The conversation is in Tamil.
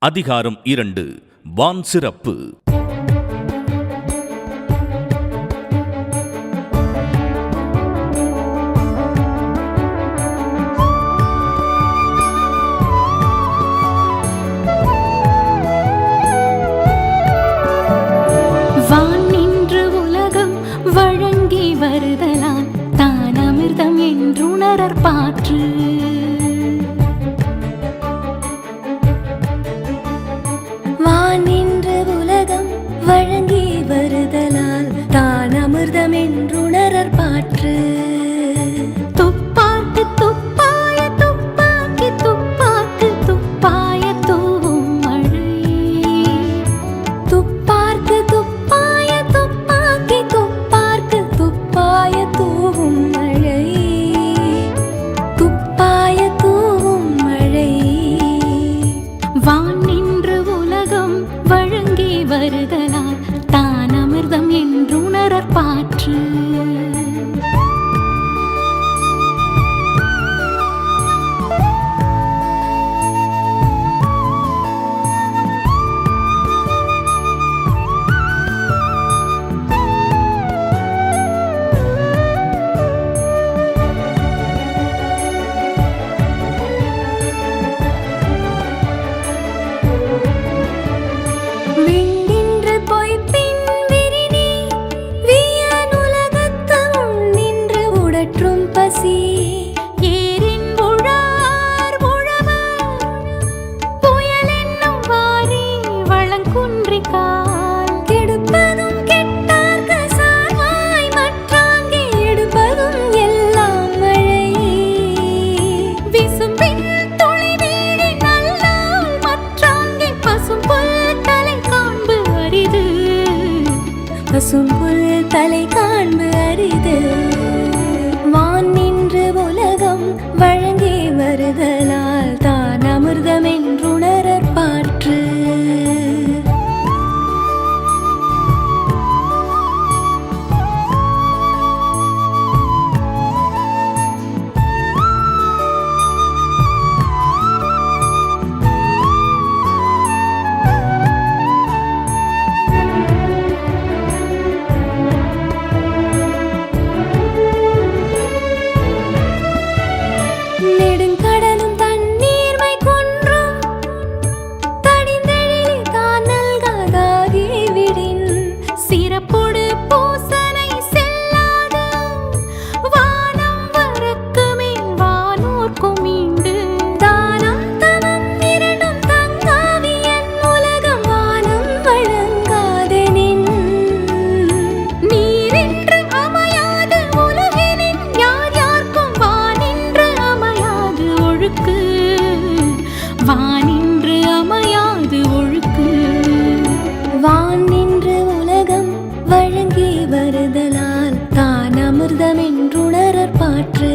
அதிகாரம் 2 வான் சிறப்பு. வருதலால் தான் அமிர்தம் என்றுணரற் பாற்று. வானின்று உலகம் வழங்கி வருதலால் தான் அமிர்தம் என்றுணரற் பாற்று. துப்பாக்கு துப்பாய துப்பாக்கி துப்பாக்கு துப்பாய தூவும் மழை. துப்பார்க்கு துப்பாய துப்பாக்கி துப்பார்க்கு துப்பாய தூவும் மழை. துப்பாய தூவும் மழை. வான் நின்று உலகம் வழங்கி வருதலால் தான் அமிர்தம் என்றுணரற் பாற்று. பசும்புல் தலை காண்பு அரிது. வான் நின்று உலகம் வழங்கி வருதலால் தான் அமிர்தம் என்றுணரற் பாற்று. நெடுங்கடலும் தண்ணீர்மை கொன்றும் தடிந்தெழிலி தான் நல்காதாகி விடின். சிறப்பொடு பூசனை செல்லாத வானம் வரக்கு மேல் வானோர்க்கும் மீண்டு. தானம் தவம் இரண்டும் தங்காவி என் உலகம் வானம் வழங்காதெனின். நீரென்று அமையாது உலகினின் யார் யார்க்கும் வானின்று அமையாது ஒழுக்கு. வானின்று அமையாது ஒழுக்கு. வான் நின்று உலகம் வழங்கி வருதலால் தான் அமிர்தம் என்றுணரற் பாற்று.